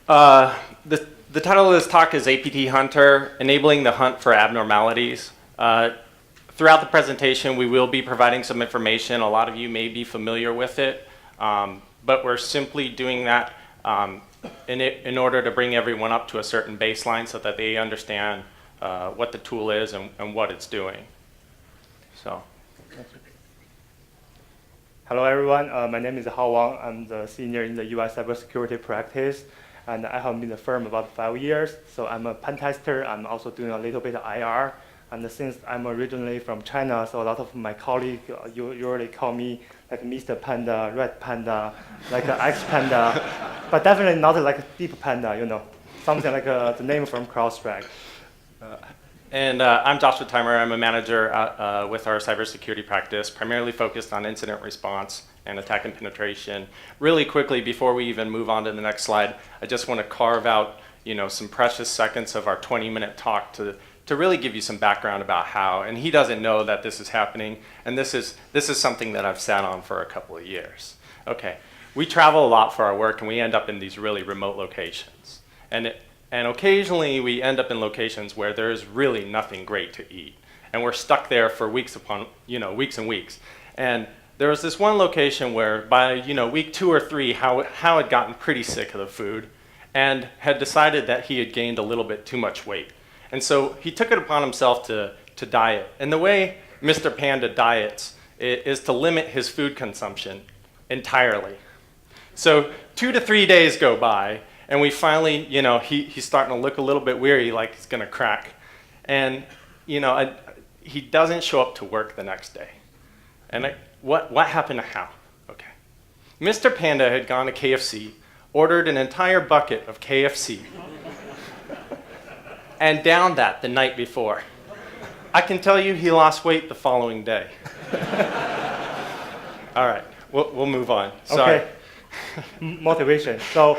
The title of this talk is APT Hunter, Enabling the Hunt for Abnormalities. Throughout the presentation, we will be providing some information. A lot of you may be familiar with it, but we're simply doing that in order to bring everyone up to a certain baseline so that they understand what the tool is and what it's doing. So. Hello, everyone. My name is Hao Wang. I'm the senior in the UI cybersecurity practice, and I have been in the firm about 5 years. So I'm a pen tester. I'm also doing a little bit of IR. And since I'm originally from China, so a lot of my colleagues usually call me like Mr. Panda, Red Panda, like X Panda, but definitely not like a Deep Panda, you know, something like the name from CrowdStrike. I'm Joshua Timer. I'm a manager with our cybersecurity practice, primarily focused on incident response and attack and penetration. Really quickly, before we even move on to the next slide, I just want to carve out, some precious seconds of our 20-minute talk to really give you some background about how. And he doesn't know that this is happening, and this is something that I've sat on for a couple of years. Okay, we travel a lot for our work, and we end up in these really remote locations. And occasionally, we end up in locations where there's really nothing great to eat. And we're stuck there for weeks upon, weeks and weeks. And there was this one location where by, week 2 or 3, Hal had gotten pretty sick of the food and had decided that he had gained a little bit too much weight. And so he took it upon himself to diet. And the way Mr. Panda diets is to limit his food consumption entirely. So 2 to 3 days go by, and we finally, he's starting to look a little bit weary, like he's going to crack. And, he doesn't show up to work the next day. And what happened to Hal? Okay. Mr. Panda had gone to KFC, ordered an entire bucket of KFC, and downed that the night before. I can tell you he lost weight the following day. All right, we'll move on. Sorry. Okay. Motivation. So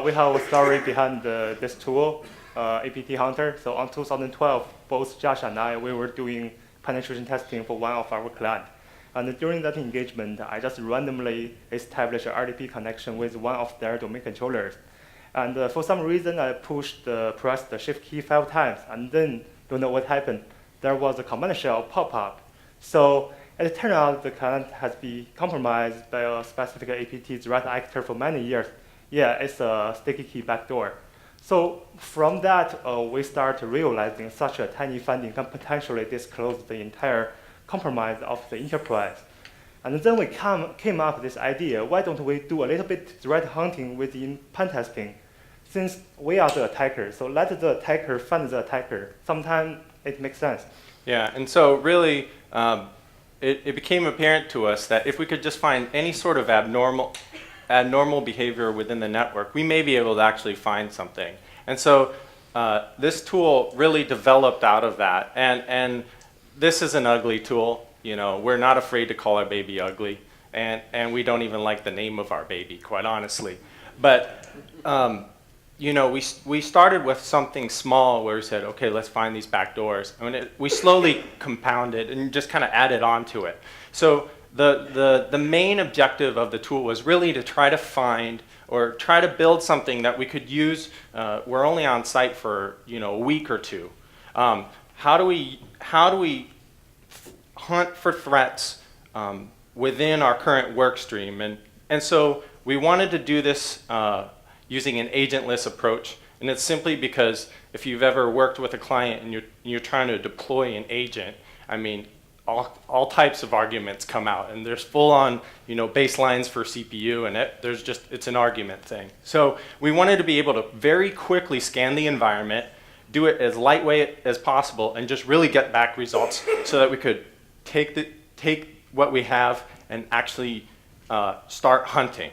we have a story behind this tool, APT Hunter. So in 2012, both Josh and I, we were doing penetration testing for one of our clients. And during that engagement, I just randomly established an RDP connection with one of their domain controllers. And for some reason, I pressed the shift key 5 times, and then don't know what happened. There was a command shell pop-up. So it turned out the client has been compromised by a specific APT threat actor for many years. Yeah, it's a sticky key backdoor. So from that, we start realizing such a tiny finding can potentially disclose the entire compromise of the enterprise. And then we came up with this idea, why don't we do a little bit threat hunting within pen testing? Since we are the attacker, so let the attacker find the attacker. Sometimes it makes sense. Yeah, and so really, it became apparent to us that if we could just find any sort of abnormal behavior within the network, we may be able to actually find something. And so this tool really developed out of that. And this is an ugly tool. We're not afraid to call our baby ugly. And we don't even like the name of our baby, quite honestly. But we started with something small where we said, okay, let's find these backdoors. We slowly compounded and just kind of added on to it. So the main objective of the tool was really to try to find or try to build something that we could use. We're only on site for a week or two. How do we hunt for threats within our current work stream? And so we wanted to do this using an agentless approach. And it's simply because if you've ever worked with a client and you're trying to deploy an agent, all types of arguments come out, and there's full-on baselines for CPU, and it's an argument thing. So we wanted to be able to very quickly scan the environment, do it as lightweight as possible, and just really get back results so that we could take what we have and actually start hunting.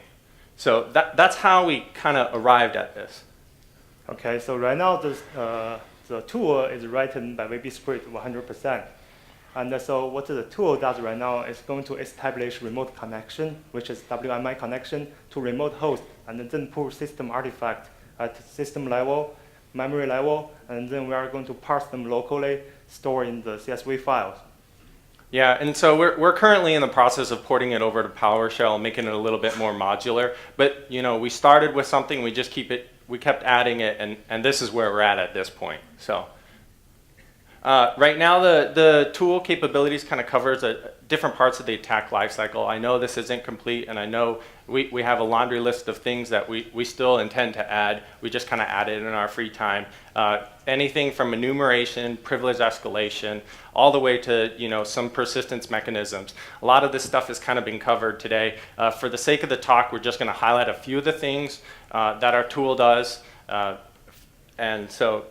So that's how we kind of arrived at this. Okay, so right now the tool is written by VB script 100%. And so what the tool does right now is going to establish remote connection, which is WMI connection, to remote host, and then pull system artifact at system level, memory level, and then we are going to parse them locally, store in the CSV files. Yeah, and so we're currently in the process of porting it over to PowerShell, making it a little bit more modular. But we started with something, we just keep it we kept adding it, and this is where we're at this point. So right now, the tool capabilities kind of covers different parts of the attack lifecycle. I know this isn't complete, and I know we have a laundry list of things that we still intend to add. We just kind of add it in our free time. Anything from enumeration, privilege escalation, all the way to some persistence mechanisms. A lot of this stuff has kind of been covered today. For the sake of the talk, we're just going to highlight a few of the things that our tool does, and so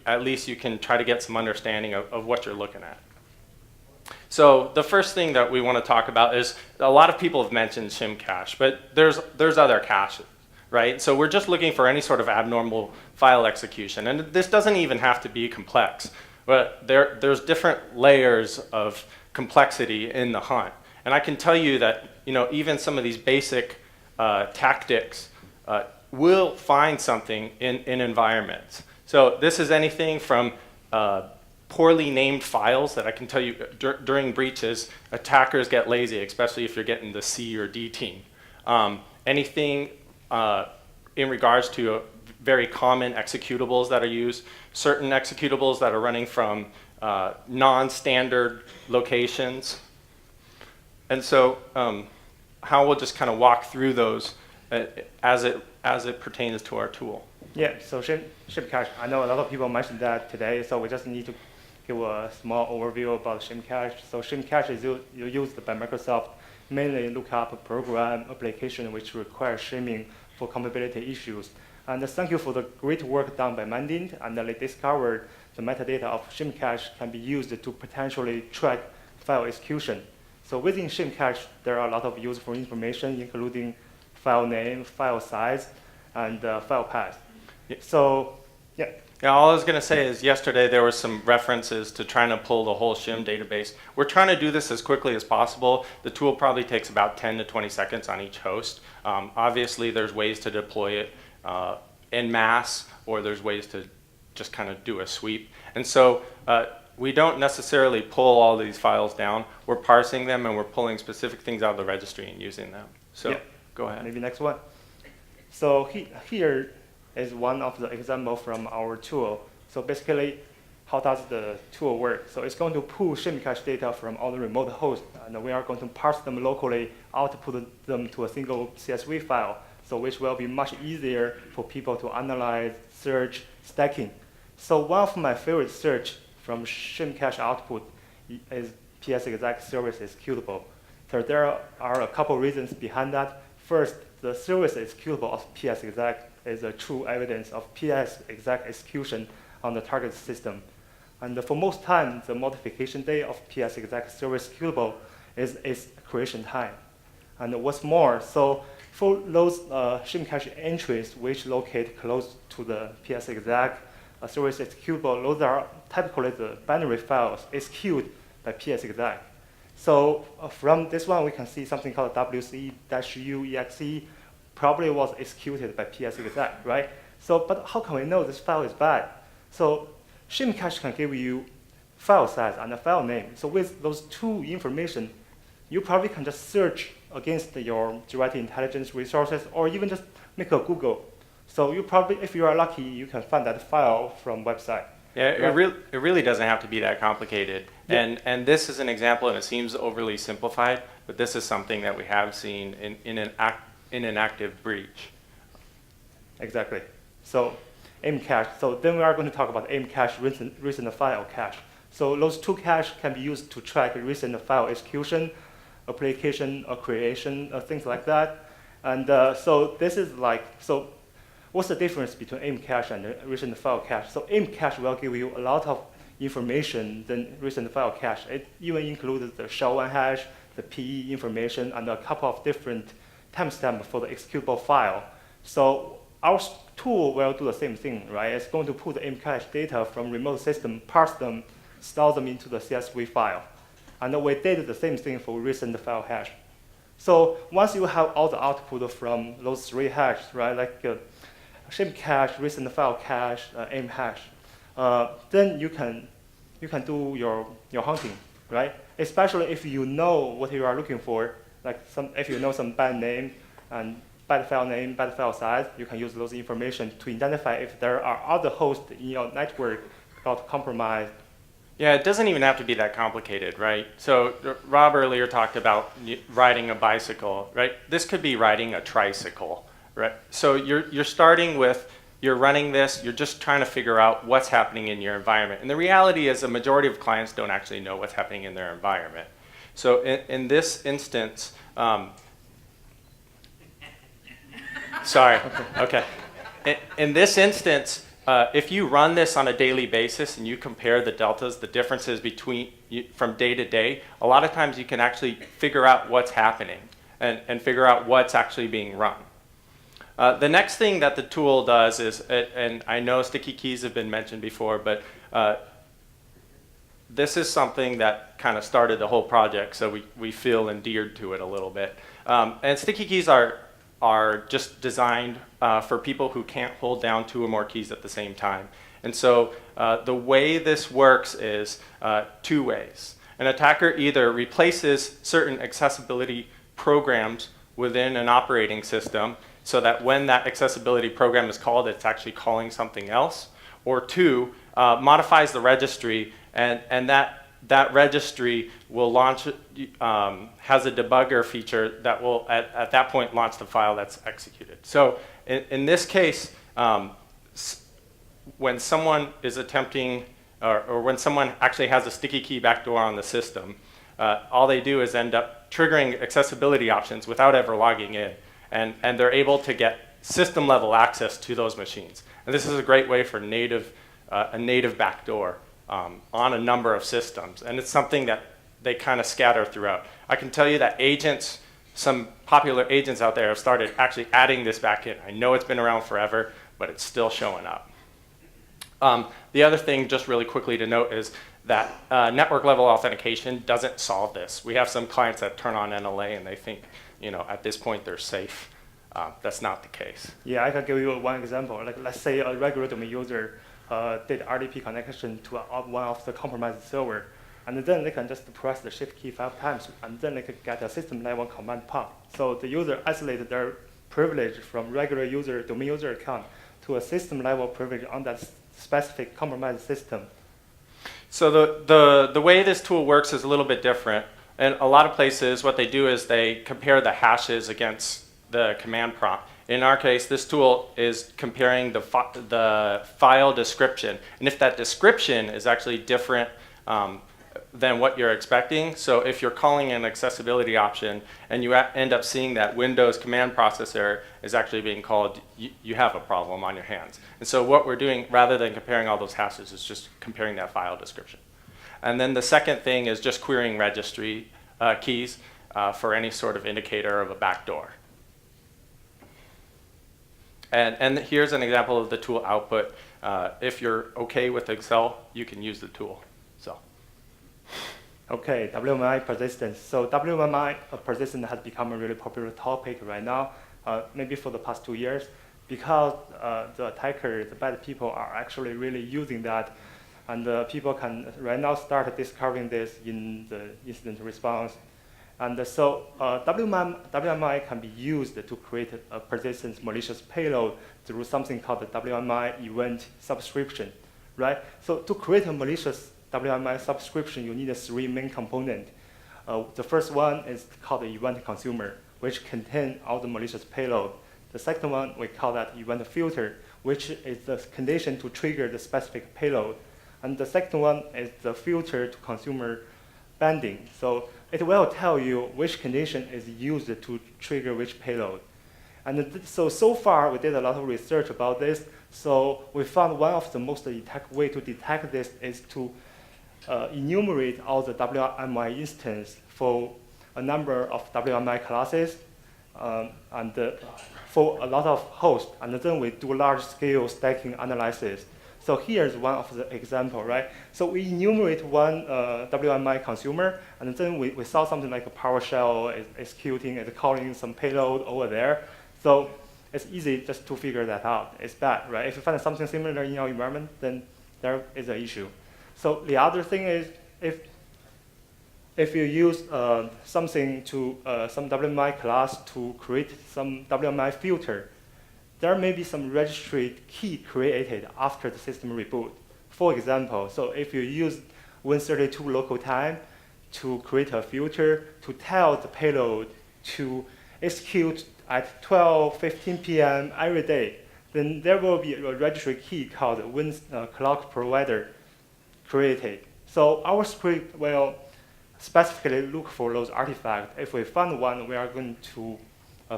at least you can try to get some understanding of what you're looking at. So the first thing that we want to talk about is a lot of people have mentioned Shim cache, but there's other caches, right? So we're just looking for any sort of abnormal file execution, and this doesn't even have to be complex, but there's different layers of complexity in the hunt. And I can tell you that even some of these basic tactics will find something in environments. So this is anything from poorly named files that I can tell you during breaches, attackers get lazy, especially if you're getting the C or D team. Anything in regards to very common executables that are used, certain executables that are running from non-standard locations. And so how we'll just kind of walk through those as it pertains to our tool. Yeah, so Shim cache, I know a lot of people mentioned that today, so we just need to give a small overview about Shim cache. So Shim cache is used by Microsoft mainly look up a program application which requires shimming for compatibility issues. And thank you for the great work done by Mandin, and they discovered the metadata of Shim cache can be used to potentially track file execution. So within Shim cache, there are a lot of useful information, including file name, file size, and file path. So, yeah. Yeah, all I was going to say is yesterday there were some references to trying to pull the whole Shim database. We're trying to do this as quickly as possible. The tool probably takes about 10 to 20 seconds on each host. Obviously, there's ways to deploy it en masse, or there's ways to just kind of do a sweep. And so we don't necessarily pull all these files down. We're parsing them, and we're pulling specific things out of the registry and using them. So yeah. Go ahead. Maybe next one. So here is one of the examples from our tool. So basically, how does the tool work? So it's going to pull Shim cache data from all the remote hosts, and we are going to parse them locally, output them to a single CSV file, so which will be much easier for people to analyze, search, stacking. So one of my favorite search from Shim cache output is PS-exec service executable. So there are a couple reasons behind that. First, the service executable of PS-exec is a true evidence of PS-exec execution on the target system. And for most time, the modification day of PS-exec service executable is its creation time. And what's more, so for those Shim cache entries which locate close to the PS-exec service executable, those are typically the binary files executed by PS-exec. So from this one, we can see something called WC-U-exe probably was executed by PS-exec, right? So, but how can we know this file is bad? So Shim cache can give you file size and a file name. So with those two information, you probably can just search against your direct intelligence resources, or even just make a Google. So you probably, if you are lucky, you can find that file from website. Yeah, right? It really doesn't have to be that complicated. Yeah. And this is an example, and it seems overly simplified, but this is something that we have seen in an active breach. Exactly. So aim cache. So then we are going to talk about aim cache, recent file cache. So those two cache can be used to track recent file execution, application creation, things like that. And so this is like, so what's the difference between aim cache and recent file cache? So aim cache will give you a lot of information than recent file cache. It even includes the SHA-1 hash, the PE information, and a couple of different timestamps for the executable file. So our tool will do the same thing, right? It's going to pull the aim cache data from remote system, parse them, store them into the CSV file. And we did the same thing for recent file hash. So once you have all the output from those three hashes, right, like Shim cache, recent file cache, aim hash, then you can do your hunting, right? Especially if you know what you are looking for, like if you know some bad name and byte file name, byte file size. You can use those information to identify if there are other hosts in your network got compromised. Yeah, it doesn't even have to be that complicated, right? So Rob earlier talked about riding a bicycle, right? This could be riding a tricycle, right? So you're starting with, you're running this, you're just trying to figure out what's happening in your environment. And the reality is the majority of clients don't actually know what's happening in their environment. So in this instance, sorry, okay. In this instance, if you run this on a daily basis and you compare the deltas, the differences from day to day, a lot of times you can actually figure out what's happening and figure out what's actually being run. The next thing that the tool does is, and I know sticky keys have been mentioned before, but this is something that kind of started the whole project, so we feel endeared to it a little bit. And sticky keys are just designed for people who can't hold down 2 or more keys at the same time. And so the way this works is 2 ways. An attacker either replaces certain accessibility programs within an operating system so that when that accessibility program is called, it's actually calling something else, or 2, modifies the registry, and that registry will launch, has a debugger feature that will, at that point, launch the file that's executed. So in this case, when someone is attempting, or when someone actually has a sticky key backdoor on the system, all they do is end up triggering accessibility options without ever logging in. And they're able to get system-level access to those machines. And this is a great way for a native backdoor on a number of systems. And it's something that they kind of scatter throughout. I can tell you that agents, some popular agents out there have started actually adding this back in. I know it's been around forever, but it's still showing up. The other thing, just really quickly to note, is that network-level authentication doesn't solve this. We have some clients that turn on NLA and they think, at this point they're safe. That's not the case. Yeah, I can give you one example. Like, let's say a regular domain user did RDP connection to one of the compromised server, and then they can just press the shift key 5 times, and then they can get a system-level command prompt. So the user isolated their privilege from regular user, domain user account to a system-level privilege on that specific compromised system. So the way this tool works is a little bit different. In a lot of places, what they do is they compare the hashes against the command prompt. In our case, this tool is comparing the file description. And if that description is actually different than what you're expecting, so if you're calling an accessibility option and you end up seeing that Windows command processor is actually being called, you have a problem on your hands. And so what we're doing, rather than comparing all those hashes, is just comparing that file description. And then the second thing is just querying registry keys for any sort of indicator of a backdoor. And here's an example of the tool output. If you're okay with Excel, you can use the tool. So. Okay, WMI persistence. So WMI persistence has become a really popular topic right now, maybe for the past 2 years, because the attackers, the bad people, are actually really using that. And people can right now start discovering this in the incident response. And so WMI can be used to create a persistent malicious payload through something called the WMI event subscription, right? So to create a malicious WMI subscription, you need 3 main components. The first one is called the event consumer, which contains all the malicious payload. The second one, we call that event filter, which is the condition to trigger the specific payload. And the second one is the filter to consumer banding. So it will tell you which condition is used to trigger which payload. And so far, we did a lot of research about this. So we found one of the most effective way to detect this is to enumerate all the WMI instances for a number of WMI classes and for a lot of hosts. And then we do large-scale stacking analysis. So here's one of the example, right? So we enumerate one WMI consumer, and then we saw something like a PowerShell is executing, is calling some payload over there. So it's easy just to figure that out. It's bad, right? If you find something similar in your environment, then there is an issue. So the other thing is, if you use something to some WMI class to create some WMI filter, there may be some registry key created after the system reboot. For example, so if you use Win32 local time to create a filter to tell the payload to execute at 12:15 p.m. every day, then there will be a registry key called Win clock provider created. So our script will specifically look for those artifacts. If we find one, we are going to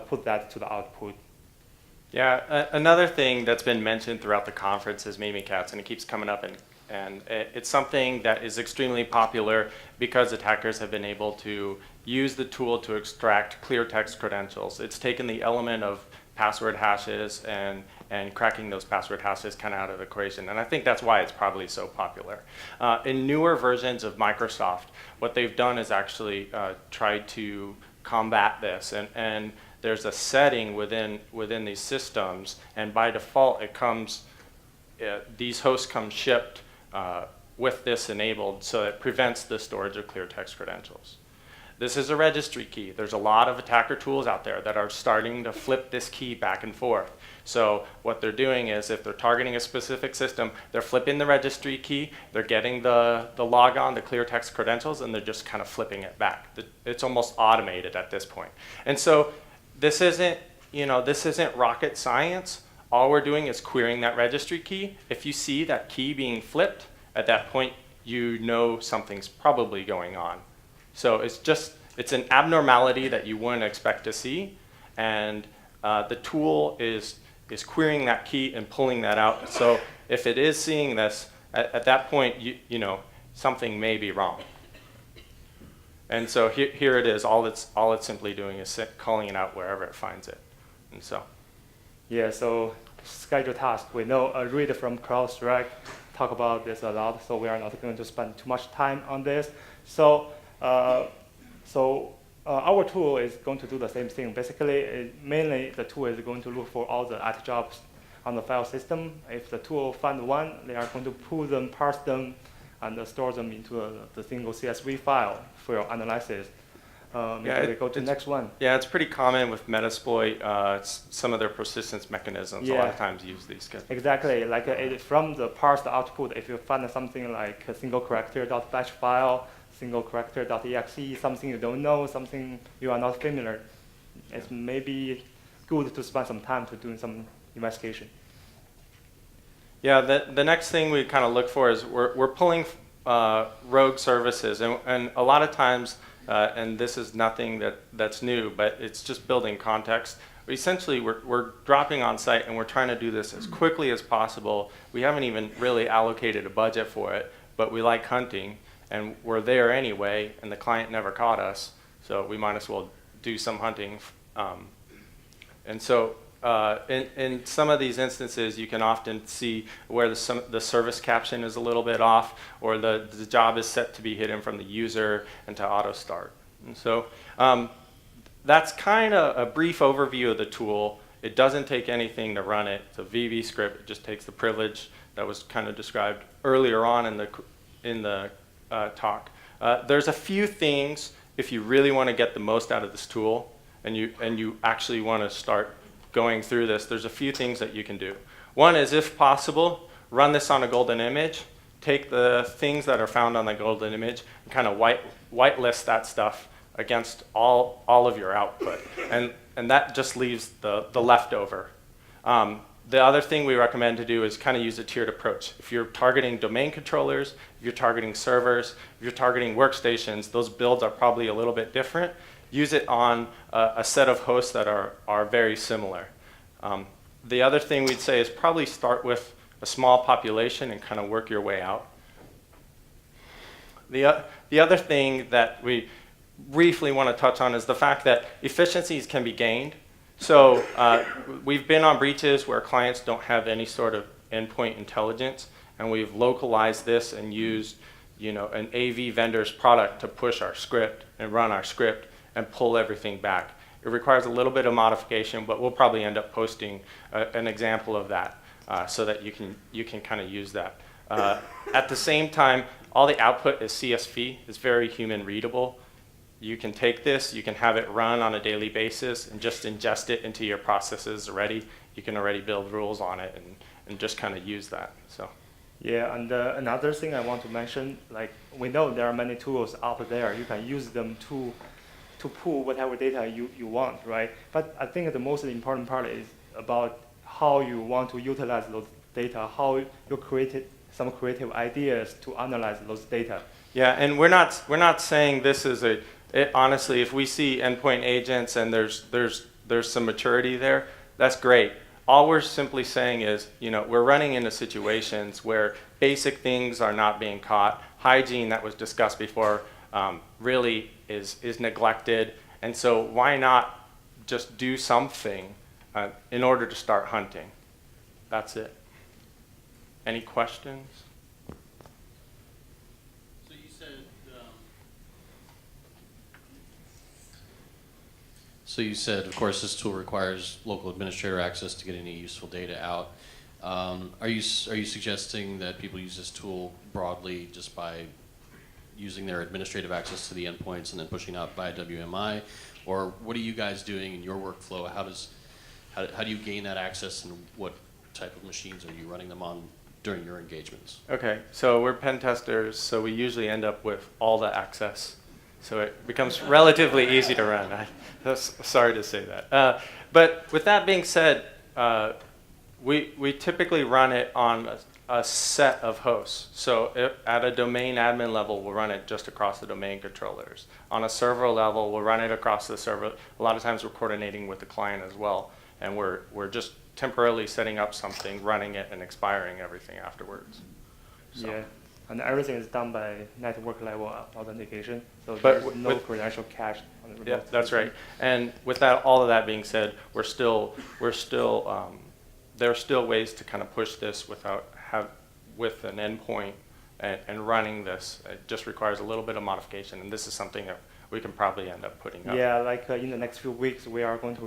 put that to the output. Yeah, another thing that's been mentioned throughout the conference is Mimikatz, and it keeps coming up, and it's something that is extremely popular because attackers have been able to use the tool to extract clear text credentials. It's taken the element of password hashes and cracking those password hashes kind of out of the equation, and I think that's why it's probably so popular. In newer versions of Microsoft, what they've done is actually tried to combat this, and there's a setting within these systems, and by default it comes, these hosts come shipped with this enabled, so it prevents the storage of clear text credentials. This is a registry key. There's a lot of attacker tools out there that are starting to flip this key back and forth. So what they're doing is, if they're targeting a specific system, they're flipping the registry key, they're getting the logon, the clear text credentials, and they're just kind of flipping it back. It's almost automated at this point. And so this isn't rocket science. All we're doing is querying that registry key. If you see that key being flipped, at that point, you know something's probably going on. So it's an abnormality that you wouldn't expect to see, and the tool is querying that key and pulling that out. So if it is seeing this, at that point, you know something may be wrong. And so here it is. All it's simply doing is calling it out wherever it finds it. And so. Yeah. So schedule task. We know read from CrowdStrike talk about this a lot, so we are not going to spend too much time on this. So our tool is going to do the same thing. Basically, mainly the tool is going to look for all the at jobs on the file system. If the tool finds one, they are going to pull them, parse them, and store them into the single CSV file for your analysis. Maybe we go to the next one. Yeah, it's pretty common with Metasploit. Some of their persistence mechanisms a lot of times use these guys. Exactly. Like from the parsed output, if you find something like a single character.batch file, single character.exe, something you don't know, something you are not familiar, it's maybe good to spend some time to doing some investigation. Yeah, the next thing we kind of look for is we're pulling rogue services, and a lot of times, and this is nothing that's new, but it's just building context. Essentially, we're dropping on site and we're trying to do this as quickly as possible. We haven't even really allocated a budget for it, but we like hunting, and we're there anyway, and the client never caught us, so we might as well do some hunting. And so in some of these instances, you can often see where the service caption is a little bit off, or the job is set to be hidden from the user and to auto start. And so that's kind of a brief overview of the tool. It doesn't take anything to run it. It's a VB script. It just takes the privilege that was kind of described earlier on in the talk. There's a few things, if you really want to get the most out of this tool, and you actually want to start going through this, there's a few things that you can do. One is, if possible, run this on a golden image. Take the things that are found on the golden image and kind of whitelist that stuff against all of your output. And that just leaves the leftover. The other thing we recommend to do is kind of use a tiered approach. If you're targeting domain controllers, if you're targeting servers, if you're targeting workstations, those builds are probably a little bit different. Use it on a set of hosts that are very similar. The other thing we'd say is probably start with a small population and kind of work your way out. The other thing that we briefly want to touch on is the fact that efficiencies can be gained. So we've been on breaches where clients don't have any sort of endpoint intelligence, and we've localized this and used an AV vendor's product to push our script and run our script and pull everything back. It requires a little bit of modification, but we'll probably end up posting an example of that so that you can kind of use that. At the same time, all the output is CSV. It's very human readable. You can take this, you can have it run on a daily basis and just ingest it into your processes already. You can already build rules on it and just kind of use that. So. Yeah, and another thing I want to mention, like we know there are many tools out there. You can use them to pull whatever data you want, right? But I think the most important part is about how you want to utilize those data, how you created some creative ideas to analyze those data. Yeah, and we're not saying this is honestly, if we see endpoint agents and there's some maturity there, that's great. All we're simply saying is, we're running into situations where basic things are not being caught. Hygiene that was discussed before really is neglected. And so why not just do something in order to start hunting? That's it. Any questions? So you said, of course, this tool requires local administrator access to get any useful data out. Are you suggesting that people use this tool broadly just by using their administrative access to the endpoints and then pushing out by WMI? Or what are you guys doing in your workflow? How do you gain that access, and what type of machines are you running them on during your engagements? Okay, so we're pen testers, so we usually end up with all the access. So it becomes relatively easy to run. Sorry to say that. But with that being said, we typically run it on a set of hosts. So at a domain admin level, we'll run it just across the domain controllers. On a server level, we'll run it across the server. A lot of times we're coordinating with the client as well. And we're just temporarily setting up something, running it, and expiring everything afterwards. So. Yeah. And everything is done by network level authentication, so But there's no credential cache on the remote. Yeah, that's right. And with that, all of that being said, there are still ways to kind of push this with an endpoint and running this. It just requires a little bit of modification, and this is something that we can probably end up putting up. Yeah, like in the next few weeks, we are going to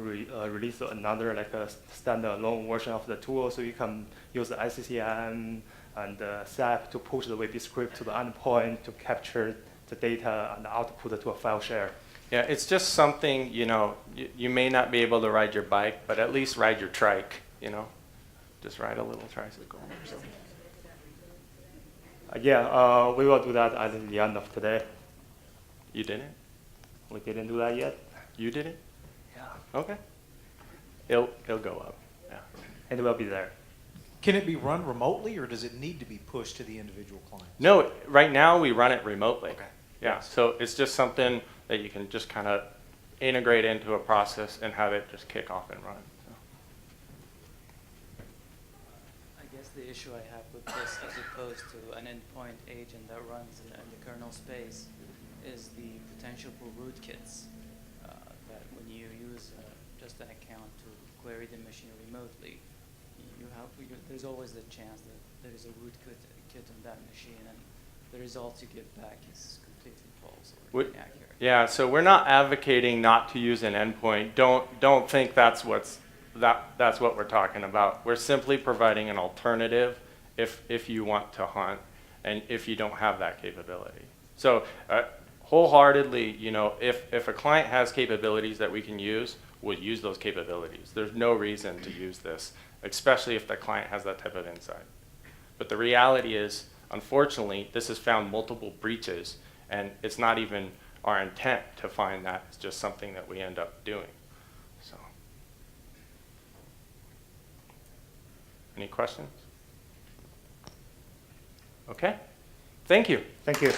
release another a standalone version of the tool, so you can use the ICCM and SAP to push the WP script to the endpoint to capture the data and output to a file share. Yeah, it's just something, you may not be able to ride your bike, but at least ride your trike, Just ride a little tricycle or something. We will do that at the end of today. You didn't? We didn't do that yet. You did it? Yeah. Okay. It'll go up. Yeah. It will be there. Can it be run remotely, or does it need to be pushed to the individual clients? No, right now we run it remotely. Okay. Yeah, so it's just something that you can just kind of integrate into a process and have it just kick off and run. So. I guess the issue I have with this, as opposed to an endpoint agent that runs in the kernel space, is the potential for rootkits. That when you use just an account to query the machine remotely, there's always the chance that there is a rootkit on that machine, and the results you get back is completely false or inaccurate. Yeah, so we're not advocating not to use an endpoint. Don't think that's what we're talking about. We're simply providing an alternative if you want to hunt and if you don't have that capability. So wholeheartedly, if a client has capabilities that we can use, we'll use those capabilities. There's no reason to use this, especially if the client has that type of insight. But the reality is, unfortunately, this has found multiple breaches, and it's not even our intent to find that. It's just something that we end up doing. So, any questions? Okay. Thank you. Thank you.